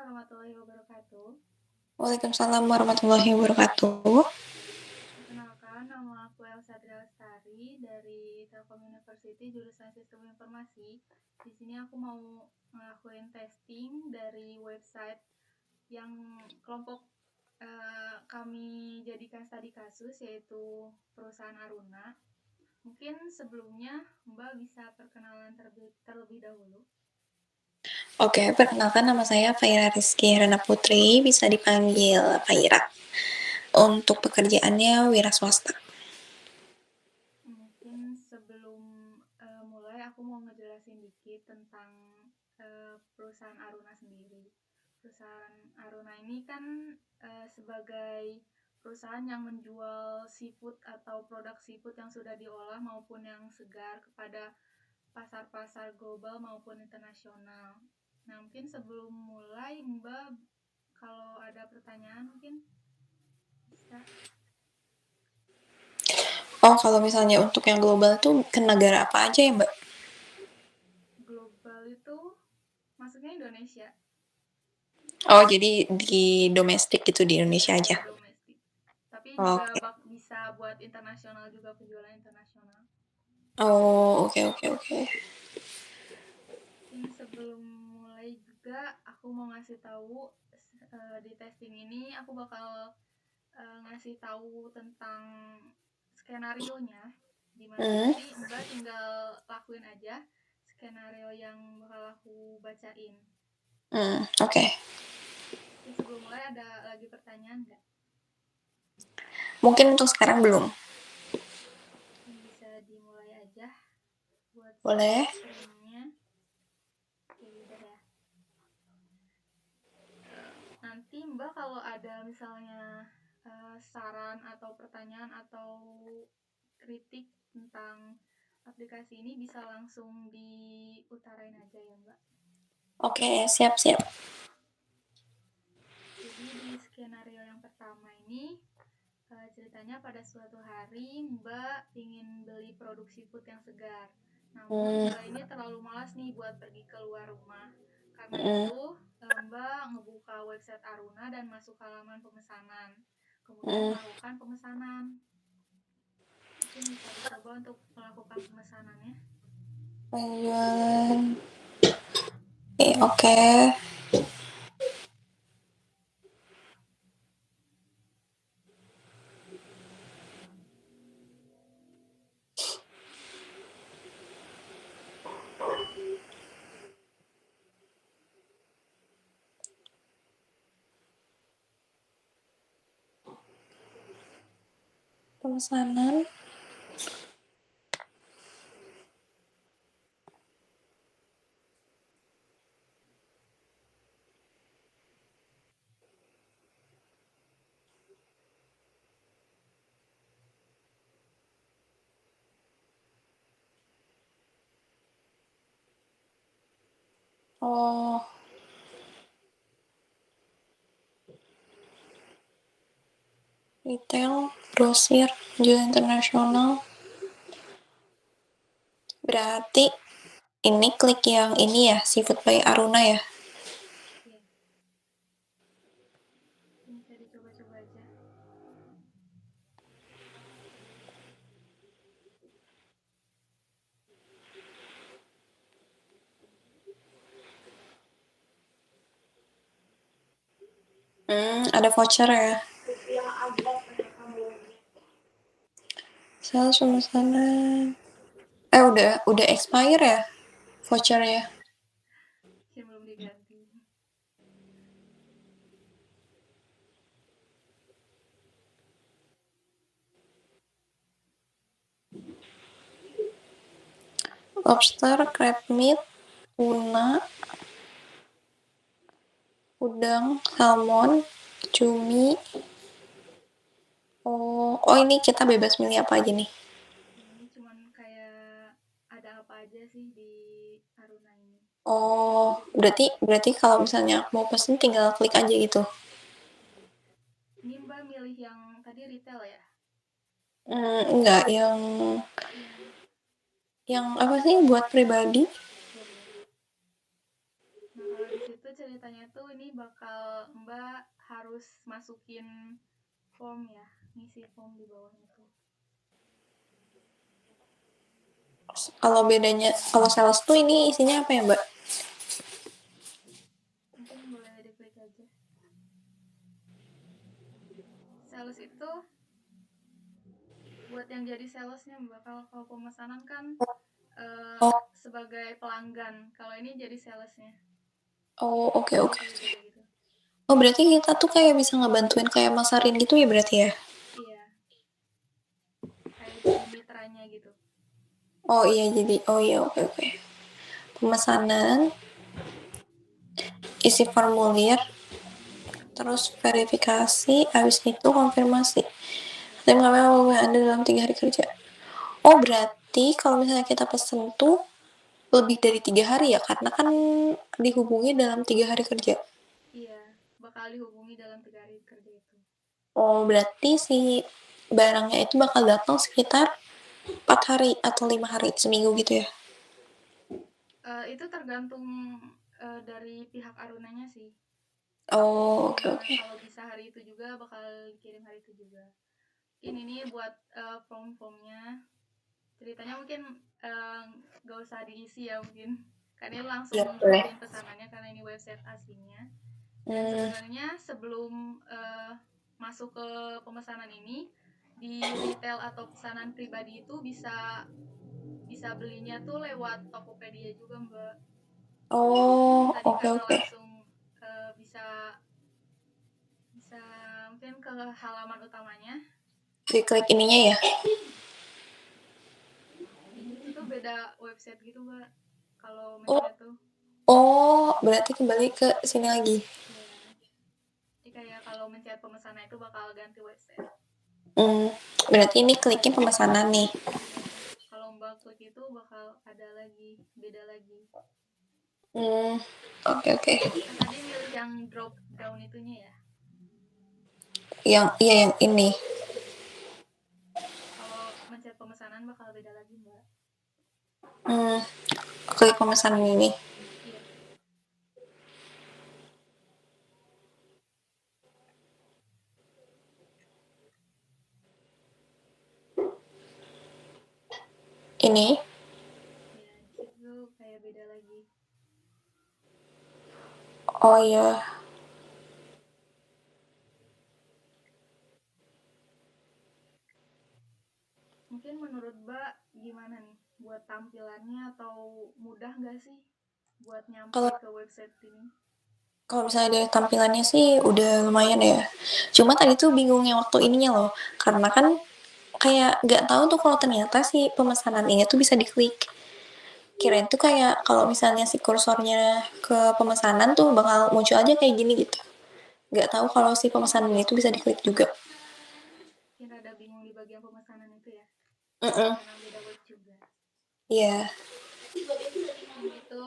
warahmatullahi wabarakatuh. Waalaikumsalam warahmatullahi wabarakatuh. Perkenalkan, nama aku Elsa Lestari dari Telkom University jurusan Sistem Informasi. Di sini aku mau ngelakuin testing dari website yang kelompok kami jadikan studi kasus, yaitu perusahaan Aruna. Mungkin sebelumnya Mbak bisa perkenalan terlebih dahulu. Oke, perkenalkan nama saya Faira Rizky Herana Putri, bisa dipanggil Faira. Untuk pekerjaannya wira swasta. Mungkin sebelum mulai aku mau ngejelasin dikit tentang perusahaan Aruna sendiri. Perusahaan Aruna ini kan sebagai perusahaan yang menjual seafood atau produk seafood yang sudah diolah maupun yang segar kepada pasar-pasar global maupun internasional. Nah, mungkin sebelum mulai Mbak kalau ada pertanyaan mungkin bisa. Oh, kalau misalnya untuk yang global tuh ke negara apa aja ya, Mbak? Global itu maksudnya Indonesia. Oh, jadi di domestik gitu, di Iya, Indonesia aja. di domestik. Tapi juga Oke. bisa buat internasional juga, penjualan internasional. Oh, oke. Mungkin sebelum mulai juga aku mau ngasih tahu di testing ini aku bakal ngasih tahu tentang skenario-nya, dimana Hmm, nanti Mbak tinggal lakuin aja skenario yang bakal aku bacain. oke. Mungkin sebelum mulai ada lagi pertanyaan nggak? Mungkin untuk sekarang belum. Mungkin bisa dimulai aja buat share Boleh? screen-nya. Oke, udah ya. Nanti Mbak kalau ada misalnya saran atau pertanyaan atau kritik tentang aplikasi ini bisa langsung diutarain aja ya Mbak. Oke, siap. Jadi di skenario yang pertama ini ceritanya pada suatu hari Mbak ingin beli produk seafood yang segar. Namun Hmm, Mbak ini terlalu malas nih buat pergi keluar rumah. Karena hmm, itu Mbak ngebuka website Aruna dan masuk halaman pemesanan. Kemudian hmm. melakukan pemesanan. Mungkin bisa dicoba untuk melakukan pemesanannya. Penjualan. Oke. Pemesanan. Oh, retail, grosir, jual internasional. Berarti ini klik yang ini ya, Seafood by Aruna ya. Oke, bisa dicoba-coba aja. Ada voucher ya. Sales pemesanan. Udah expire ya vouchernya. Mungkin belum diganti. Lobster, crab meat, tuna, udang, salmon, cumi. Oh ini kita bebas milih apa aja nih? Ini cuman kayak ada apa aja sih di Aruna ini. Oh, berarti kalau misalnya mau pesen tinggal klik aja gitu. Iya. Ini Mbak milih yang tadi retail ya? Enggak, Yang yang apa sih buat pribadi? boleh. Nah, kalau di situ ceritanya tuh ini bakal Mbak harus masukin form ya, ngisi form di bawahnya tuh. Kalau sales tuh ini isinya apa ya, Mbak? Mungkin boleh diklik aja. Sales itu buat yang jadi salesnya Mbak. Kalau pemesanan kan Oh, sebagai pelanggan. Kalau ini jadi salesnya. oh, oke, Jadi oke. kayak beda gitu. Oh, berarti kita tuh kayak bisa ngebantuin kayak masarin gitu ya berarti ya? Iya, kayak jadi mitranya gitu. Oh iya, oh iya, oke, oke. Pemesanan, isi formulir, terus verifikasi, habis itu konfirmasi. Iya. Tim kami mau Anda dalam 3 hari kerja. Oh, berarti kalau misalnya kita pesen tuh lebih dari 3 hari ya, karena kan dihubungi dalam 3 hari kerja. Iya, bakal dihubungi dalam 3 hari kerja itu. Oh, berarti si barangnya itu bakal datang sekitar 4 hari atau 5 hari seminggu gitu ya? Itu tergantung dari pihak Arunanya sih. Oh, oke, Gimana oke. kalau bisa hari itu juga bakal dikirim hari itu juga. Mungkin ini buat form-formnya. Ceritanya mungkin gak usah diisi ya mungkin. Karena ini langsung Iya, boleh. kirim pesanannya karena ini website aslinya. Dan Hmm. sebenarnya sebelum masuk ke pemesanan ini di retail atau pesanan pribadi itu bisa bisa belinya tuh lewat Tokopedia juga Mbak. Oh, Tadi oke, karena oke. langsung bisa bisa mungkin ke halaman utamanya. Diklik ininya ya. Itu tuh beda website gitu Mbak. Kalau Oh, mencet tuh. oh, berarti kembali ke sini lagi. Ya. Jadi kayak kalau mencet pemesanan itu bakal ganti website. Hmm, berarti ini kliknya pemesanan nih. Iya. Kalau Mbak klik itu bakal ada lagi, beda lagi. Hmm, oke, oke. Kan tadi milih yang drop down itunya ya. Yang iya yang ini. Iya. Kalau mencet pemesanan bakal beda lagi Mbak. Hmm, klik pemesanan ini. Iya. Ini. Ya, di situ kayak beda lagi. Oh iya. Mungkin menurut Mbak gimana nih buat tampilannya atau mudah nggak sih buat nyampe Kalau ke website ini? kalau misalnya dari tampilannya sih udah lumayan ya. Cuma tadi tuh bingungnya waktu ininya loh. Karena kan kayak nggak tahu tuh kalau ternyata si pemesanan ini tuh bisa diklik. Kirain tuh kayak kalau misalnya si kursornya ke pemesanan tuh bakal muncul aja kayak gini gitu. Nggak tahu kalau si pemesanan itu bisa diklik juga. Mungkin rada bingung di bagian pemesanan itu ya. Mm-mm. Karena beda web juga. Iya. Mungkin itu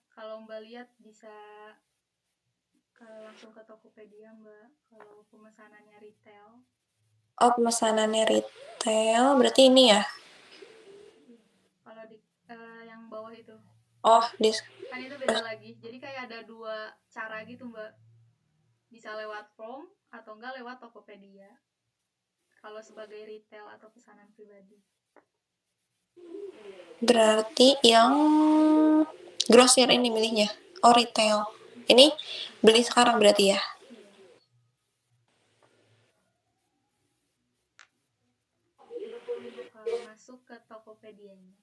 kalau Mbak lihat bisa langsung ke Tokopedia Mbak. Kalau pemesanannya retail. Oh, pemesanannya retail berarti ini ya. Iya. Kalau di yang bawah itu Oh, di kan itu beda lagi. Jadi kayak ada dua cara gitu Mbak. Bisa lewat form atau enggak lewat Tokopedia. Kalau sebagai retail atau pesanan pribadi. berarti yang grosir ini milihnya. Oh, retail. Ini Iya. beli sekarang berarti ya. Iya. Ini bakal masuk ke Tokopedia-nya.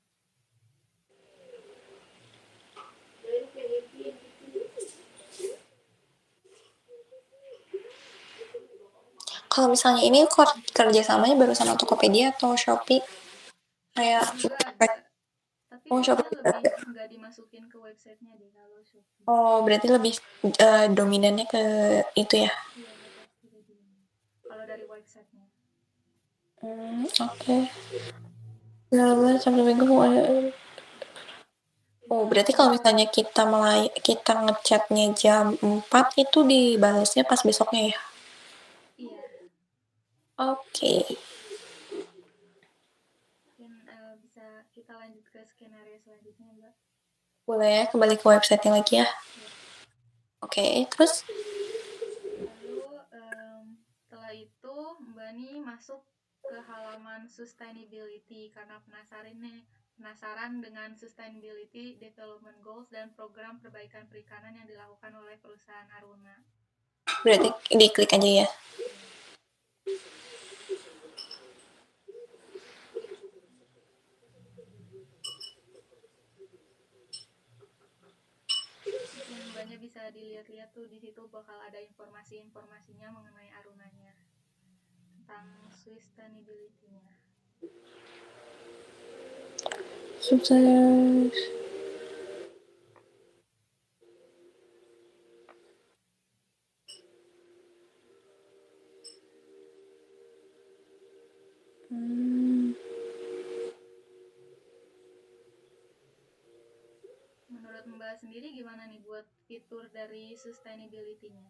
Kalau misalnya ini kerjasamanya baru sama Tokopedia atau Shopee? Kayak Shopee juga ada, tapi oh kayaknya Shopee juga lebih ada. nggak dimasukin ke websitenya deh kalau Shopee. Oh, berarti lebih dominannya ke itu ya. Iya, ke Tokopedia. Kalau dari websitenya. Hmm, oke. Okay. Sabtu Minggu mau ada. Oh, Bisa berarti kalau misalnya kita ngechatnya jam 4 itu dibalasnya pas besoknya ya? iya, Oke. mungkin bisa kita lanjut ke skenario selanjutnya, Mbak. Boleh ya, kembali ke website lagi ya. Iya. Oke, terus Lalu setelah itu Mbak Ni masuk ke halaman sustainability karena penasaran dengan sustainability development goals dan program perbaikan perikanan yang dilakukan oleh perusahaan Aruna. berarti diklik aja ya. Ya. Mungkin Mbaknya bisa dilihat-lihat tuh di situ bakal ada informasi-informasinya mengenai Arunanya tentang sustainability-nya. Sukses. Menurut Mbak sendiri gimana nih buat fitur dari sustainability-nya?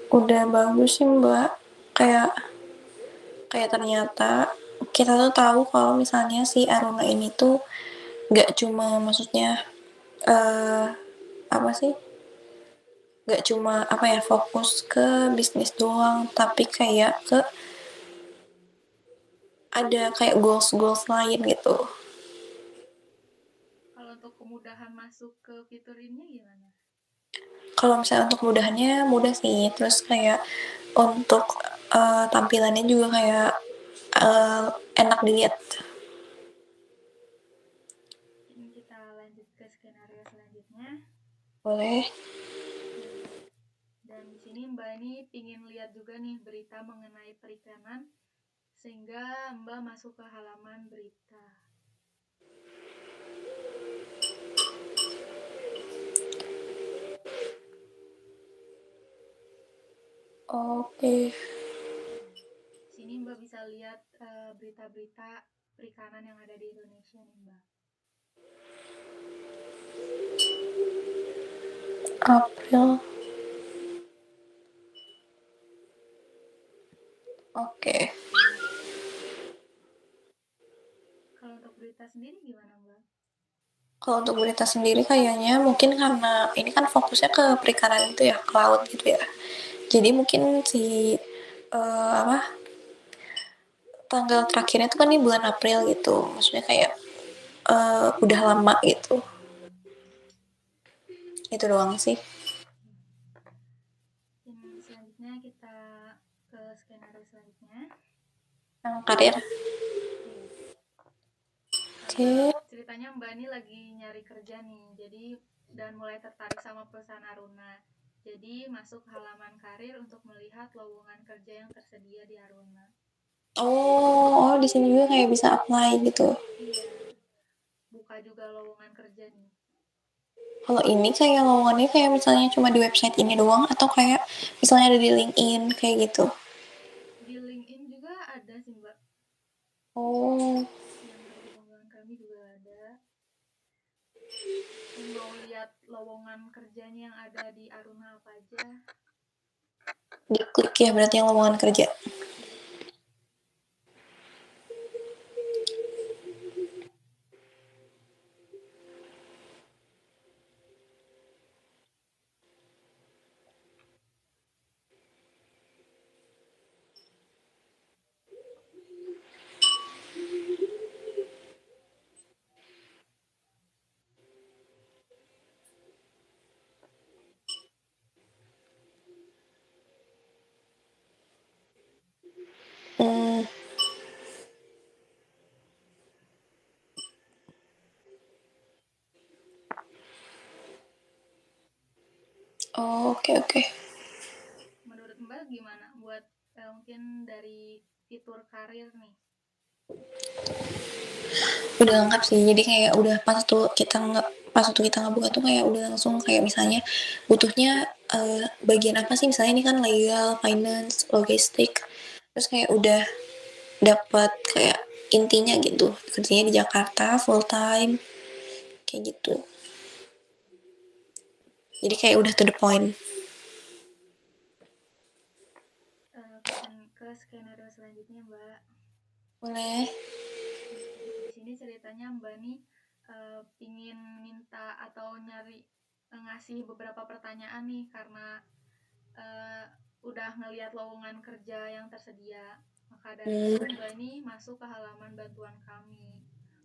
Udah bagus sih Mbak. Kayak kayak ternyata kita tuh tahu kalau misalnya si Aruna ini tuh nggak cuma maksudnya eh apa sih, nggak cuma apa ya, fokus ke bisnis doang, tapi kayak ke ada kayak goals goals lain gitu. Kalau untuk kemudahan masuk ke fitur ini gimana? Kalau misalnya untuk kemudahannya mudah sih, terus kayak untuk tampilannya juga kayak uh, enak dilihat. Ini kita lanjut ke skenario selanjutnya. Boleh. Nah, dan di sini Mbak ini ingin lihat juga nih berita mengenai perikanan, sehingga Mbak masuk ke halaman berita. Oke. Di sini Mbak bisa lihat berita-berita perikanan yang ada di Indonesia nih Mbak. April. Oke. Kalau untuk berita sendiri gimana Mbak? Kalau untuk berita sendiri kayaknya mungkin karena ini kan fokusnya ke perikanan itu ya, ke laut gitu ya. Jadi mungkin si apa, tanggal terakhirnya itu kan di bulan April gitu. Maksudnya kayak udah lama gitu. Itu doang sih. Selanjutnya kita ke skenario selanjutnya. Yang karir. Iya. Karena Oke. ceritanya Mbak ini lagi nyari kerja nih, jadi dan mulai tertarik sama perusahaan Aruna. Jadi masuk halaman karir untuk melihat lowongan kerja yang tersedia di Aruna. Oh, di sini juga kayak bisa apply gitu. Iya, buka juga lowongan kerja nih. Kalau ini kayak lowongannya kayak misalnya cuma di website ini doang atau kayak misalnya ada di LinkedIn kayak gitu. Di LinkedIn juga ada sih Mbak, Oh, yang terhubung dengan kami juga ada. Mungkin mau lihat lowongan kerjanya yang ada di Aruna apa aja. diklik ya berarti yang lowongan kerja. Iya. Hmm, oh, oke oke. Menurut Mbak gimana buat mungkin dari fitur karir nih? Udah lengkap sih, jadi kayak udah pas waktu kita ngebuka tuh kayak udah langsung kayak misalnya butuhnya bagian apa sih, misalnya ini kan legal, finance, logistik, terus kayak udah dapat kayak intinya gitu, kerjanya di Jakarta full time kayak gitu, jadi kayak udah to the point. Ke skenario selanjutnya Mbak. Boleh. Di sini ceritanya Mbak nih pingin minta atau nyari ngasih beberapa pertanyaan nih karena uh, udah ngelihat lowongan kerja yang tersedia. Maka dari itu Mbak ini masuk ke halaman bantuan kami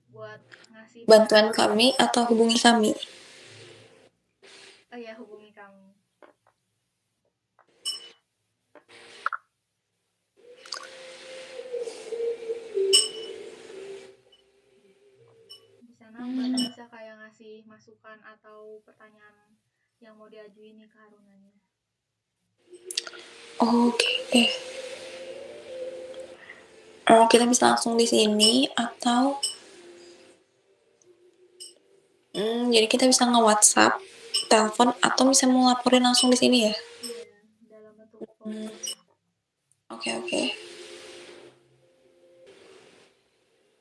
buat ngasih Bantuan kami atau hubungi kami? ya hubungi kami. Di sana Mbaknya bisa kayak ngasih masukan atau pertanyaan yang mau diajuin nih ke Harunanya. Oke. Kita bisa langsung di sini atau jadi kita bisa nge-WhatsApp, telepon, atau bisa mau laporin langsung di sini ya? Iya, dalam bentuk foto. Oke.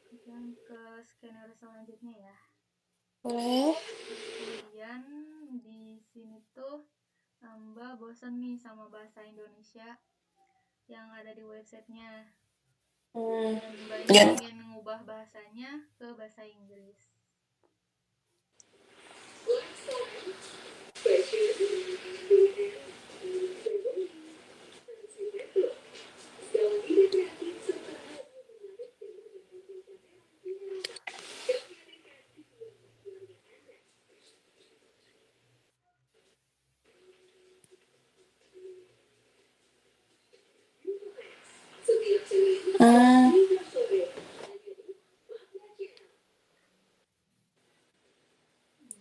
Kemudian ke skenario selanjutnya ya. Boleh. Terus kemudian di sini tuh Mbak bosen nih sama bahasa Indonesia yang ada di websitenya. Dan Mbak ini ingin mengubah bahasanya ke bahasa Inggris.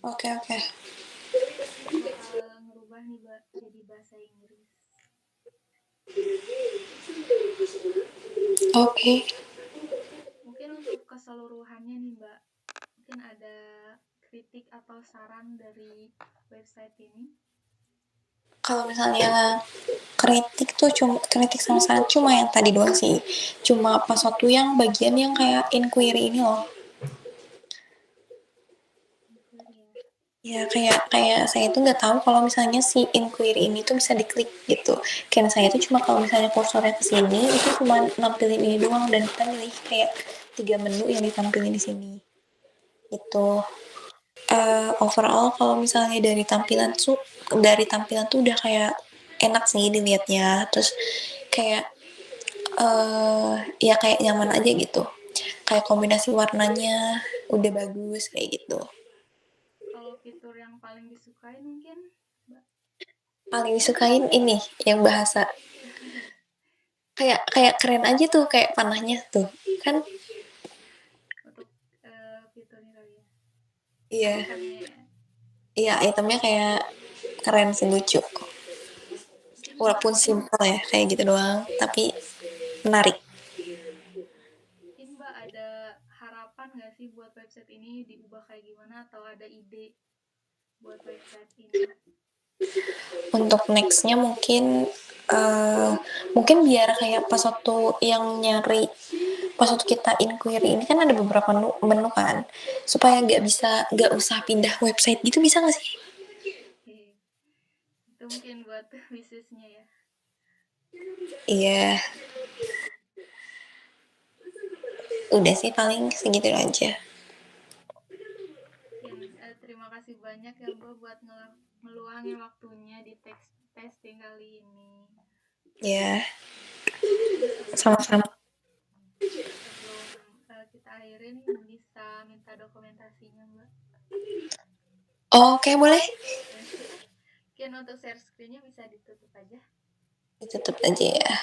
Oke. Aku bakal ngerubah nih Mbak jadi bahasa Inggris. Oke. Mungkin untuk keseluruhannya nih Mbak, mungkin ada kritik atau saran dari website ini? Kalau misalnya kritik tuh kritik sama saran cuma yang tadi doang sih. Cuma pas waktu yang bagian yang kayak inquiry ini loh. Ya kayak saya tuh nggak tahu kalau misalnya si inquiry ini tuh bisa diklik gitu. Kayak saya tuh cuma kalau misalnya kursornya ke sini itu cuma nampilin ini doang dan kita milih kayak 3 menu yang ditampilin di sini. Itu overall kalau misalnya dari tampilan tuh udah kayak enak sih dilihatnya. Terus kayak ya kayak nyaman aja gitu. Kayak kombinasi warnanya udah bagus kayak gitu. Kalau fitur yang paling disukai mungkin Mbak? Paling disukain ini yang bahasa kayak keren aja tuh kayak panahnya tuh kan. Untuk fiturnya kali ya? Iya. Itemnya ya? Iya, itemnya kayak keren sih, lucu. Mungkin Mbak, Walaupun simple ya kayak gitu doang tapi menarik. mungkin Mbak ada harapan nggak sih buat website ini diubah kayak gimana atau ada ide buat website ini? Untuk nextnya mungkin biar kayak pas waktu yang nyari, pas waktu kita inquiry ini kan ada beberapa menu kan, supaya nggak usah pindah website gitu, bisa nggak sih? Oke, itu mungkin buat bisnisnya ya. Iya, udah sih paling segitu aja. Mungkin terima kasih banyak ya Mbak buat ngeluangin waktunya di testing kali ini. Ya, Mungkin sama-sama. sebelum kita akhirin bisa minta dokumentasinya Mbak. Oke, boleh. Mungkin untuk share screen-nya bisa ditutup aja. Ditutup aja ya.